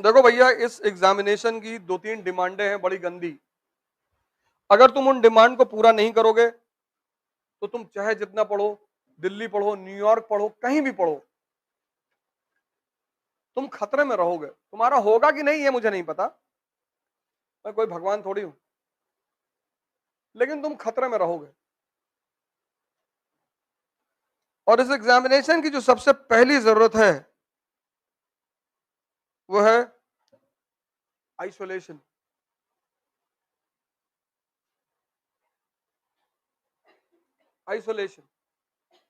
देखो भैया, इस एग्जामिनेशन की 2-3 डिमांडें हैं बड़ी गंदी। अगर तुम उन डिमांड को पूरा नहीं करोगे तो तुम चाहे जितना पढ़ो, दिल्ली पढ़ो, न्यूयॉर्क पढ़ो, कहीं भी पढ़ो, तुम खतरे में रहोगे। तुम्हारा होगा कि नहीं ये मुझे नहीं पता, मैं कोई भगवान थोड़ी हूं, लेकिन तुम खतरे में रहोगे। और इस एग्जामिनेशन की जो सबसे पहली जरूरत है वो है आइसोलेशन। आइसोलेशन।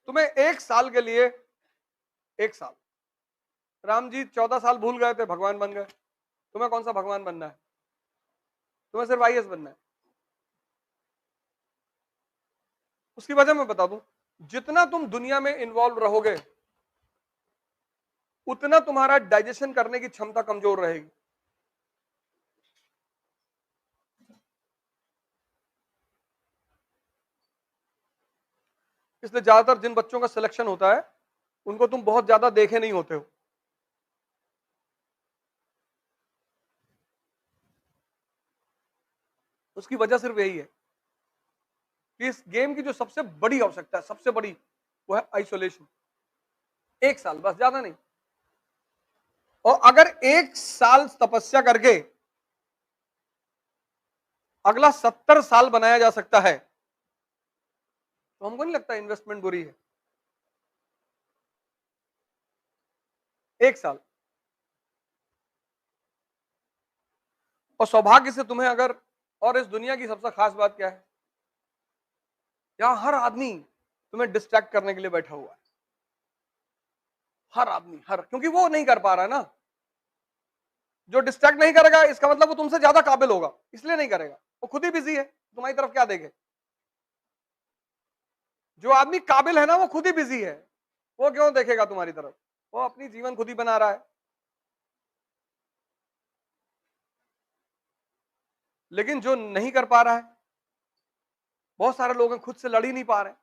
तुम्हें 1 साल के लिए, 1 साल, राम जी 14 साल भूल गए थे, भगवान बन गए। तुम्हें कौन सा भगवान बनना है? तुम्हें सिर्फ आईएएस बनना है। उसकी वजह मैं बता दूं, जितना तुम दुनिया में इन्वॉल्व रहोगे उतना तुम्हारा डाइजेशन करने की क्षमता कमजोर रहेगी। इसलिए ज्यादातर जिन बच्चों का सिलेक्शन होता है उनको तुम बहुत ज्यादा देखे नहीं होते हो। उसकी वजह सिर्फ यही है कि इस गेम की जो सबसे बड़ी आवश्यकता है, सबसे बड़ी, वो है आइसोलेशन। 1 साल, बस, ज्यादा नहीं। और अगर 1 साल तपस्या करके अगला 70 साल बनाया जा सकता है तो हमको नहीं लगता इन्वेस्टमेंट बुरी है। 1 साल। और सौभाग्य से तुम्हें अगर, और इस दुनिया की सबसे खास बात क्या है, यहां हर आदमी तुम्हें डिस्ट्रैक्ट करने के लिए बैठा हुआ है। हर आदमी, हर, क्योंकि वो नहीं कर पा रहा है ना। जो डिस्ट्रैक्ट नहीं करेगा इसका मतलब वो तुमसे ज्यादा काबिल होगा, इसलिए नहीं करेगा। वो खुद ही बिजी है, तुम्हारी तरफ क्या देखे। जो आदमी काबिल है ना वो खुद ही बिजी है, वो क्यों देखेगा तुम्हारी तरफ? वो अपनी जीवन खुद ही बना रहा है। लेकिन जो नहीं कर पा रहा है, बहुत सारे लोग हैं खुद से लड़ ही नहीं पा रहे।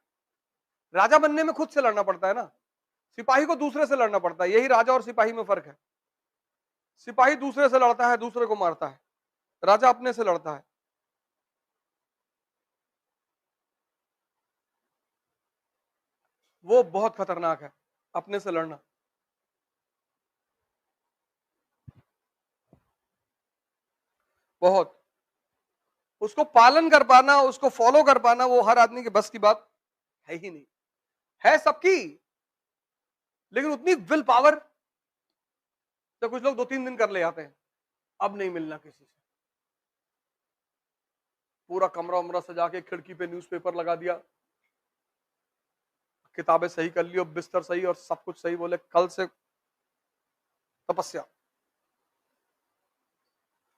राजा बनने में खुद से लड़ना पड़ता है ना, सिपाही को दूसरे से लड़ना पड़ता है। यही राजा और सिपाही में फर्क है। सिपाही दूसरे से लड़ता है, दूसरे को मारता है। राजा अपने से लड़ता है। वो बहुत खतरनाक है, अपने से लड़ना। बहुत। उसको पालन कर पाना, उसको फॉलो कर पाना, वो हर आदमी के बस की बात है ही नहीं। है सबकी, लेकिन उतनी विल पावर तो कुछ लोग 2-3 दिन कर ले आते हैं। अब नहीं मिलना किसी से। पूरा कमरा उमरा सजा के, खिड़की पे न्यूज़पेपर लगा दिया, किताबें सही कर ली और बिस्तर सही और सब कुछ सही, बोले कल से तपस्या।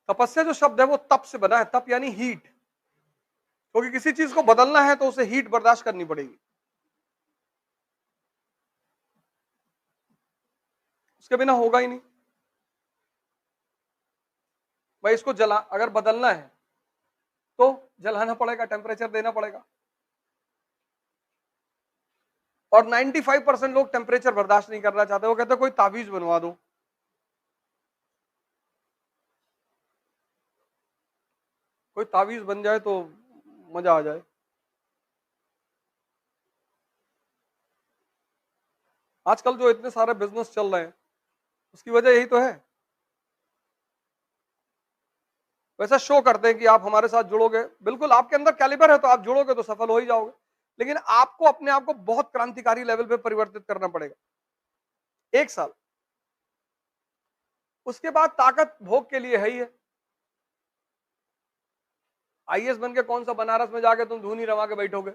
तपस्या जो शब्द है वो तप से बना है। तप यानी हीट। क्योंकि किसी चीज को बदलना है तो उसे हीट बर्दाश्त करनी पड़ेगी, उसके बिना होगा ही नहीं। भाई इसको जला, अगर बदलना है तो जलाना पड़ेगा, टेम्परेचर देना पड़ेगा। और 95% लोग टेम्परेचर बर्दाश्त नहीं करना चाहते। वो कहते कोई ताबीज बनवा दो। कोई ताबीज बन जाए तो मजा आ जाए। आजकल जो इतने सारे बिजनेस चल रहे हैं उसकी वजह यही तो है। वैसा शो करते हैं कि आप हमारे साथ जुड़ोगे, बिल्कुल आपके अंदर कैलिबर है तो आप जुड़ोगे तो सफल हो ही जाओगे। लेकिन आपको अपने आप को बहुत क्रांतिकारी लेवल पे परिवर्तित करना पड़ेगा। 1 साल। उसके बाद ताकत भोग के लिए है ही है। आईएएस बन के कौन सा बनारस में जाके तुम धूनी रवा के बैठोगे?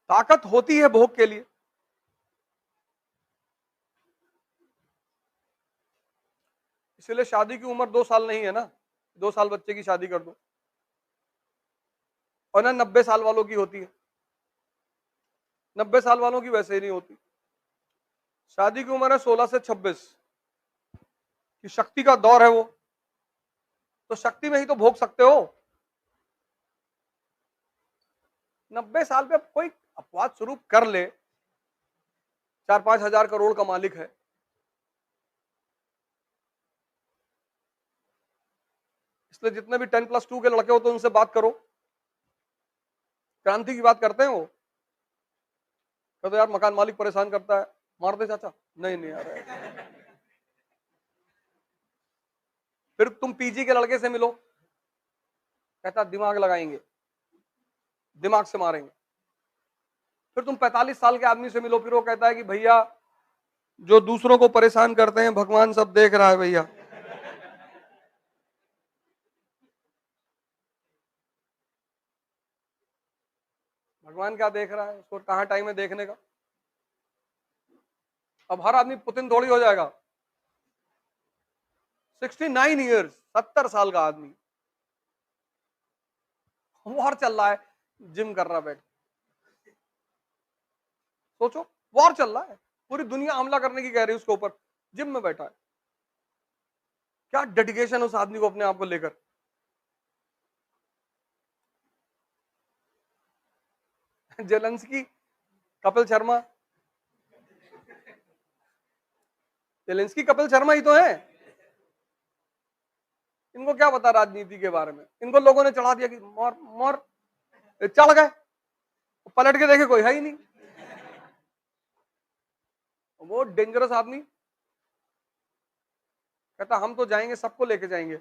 ताकत होती है भोग के लिए। इसलिए शादी की उम्र 2 साल नहीं है ना, 2 साल बच्चे की शादी कर दो। और ना 90 साल वालों की होती है। 90 साल वालों की वैसे ही नहीं होती। शादी की उम्र है 16 से 26 की, शक्ति का दौर है वो। तो शक्ति में ही तो भोग सकते हो। 90 साल पे कोई अपवाद स्वरूप कर ले 4-5 हजार करोड़ का मालिक है। इसलिए जितने भी 10+2 के लड़के होते हैं उनसे बात करो, क्रांति की बात करते हैं वो, कहते यार मकान मालिक परेशान करता है, मार दे चाचा। नहीं नहीं यार। फिर तुम पीजी के लड़के से मिलो, कहता दिमाग लगाएंगे, दिमाग से मारेंगे। फिर तुम 45 साल के आदमी से मिलो, फिर वो कहता है कि भैया जो दूसरों को परेशान करते हैं भगवान सब देख रहा है भैया। भगवान क्या देख रहा है, उसको कहां टाइम है देखने का। अब हर आदमी पुतिन थोड़ी हो जाएगा। 69 ईयर्स, 70 साल का आदमी, वॉर चल रहा है, जिम कर रहा बैठ। सोचो, वॉर चल रहा है, पूरी दुनिया हमला करने की कह रही है उसके ऊपर, जिम में बैठा है। क्या डेडिकेशन उस आदमी को अपने आप को लेकर। जेलेंस्की, कपिल शर्मा, जेलेंस्की कपिल शर्मा ही तो है। इनको क्या पता राजनीति के बारे में, इनको लोगों ने चढ़ा दिया कि मोर मोर, चढ़ गए, पलट के देखे कोई है ही नहीं। वो डेंजरस आदमी कहता हम तो जाएंगे, सबको लेके जाएंगे।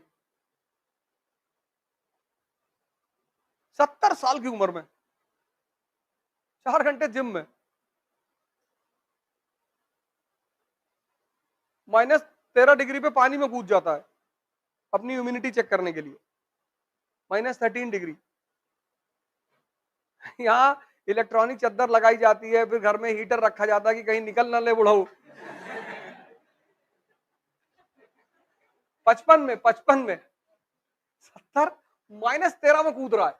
70 साल की उम्र में 4 घंटे जिम में, -13 डिग्री पे पानी में कूद जाता है अपनी इम्यूनिटी चेक करने के लिए। -13 डिग्री। यहाँ इलेक्ट्रॉनिक चद्दर लगाई जाती है, फिर घर में हीटर रखा जाता है कि कहीं निकल ना ले बुढ़ाऊ। 55 में 70, -13 में कूद रहा है।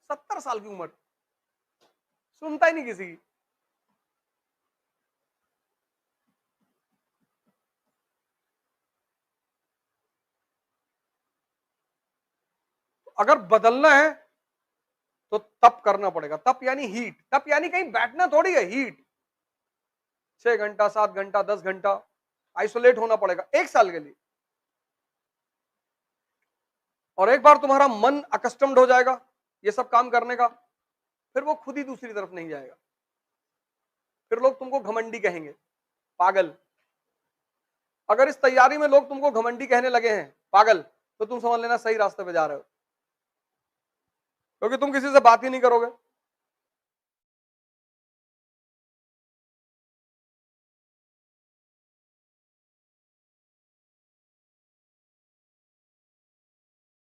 70 साल की उम्र, सुनता ही नहीं किसी की। अगर बदलना है तो तप करना पड़ेगा। तप यानी हीट, तप यानी कहीं बैठना थोड़ी है, हीट। 6 घंटा, 7 घंटा, 10 घंटा आइसोलेट होना पड़ेगा 1 साल के लिए। और एक बार तुम्हारा मन अकस्टम्ड हो जाएगा ये सब काम करने का, फिर वो खुद ही दूसरी तरफ नहीं जाएगा। फिर लोग तुमको घमंडी कहेंगे, पागल। अगर इस तैयारी में लोग तुमको घमंडी कहने लगे हैं, पागल, तो तुम समझ लेना सही रास्ते पे जा रहे हो, क्योंकि तुम किसी से बात ही नहीं करोगे।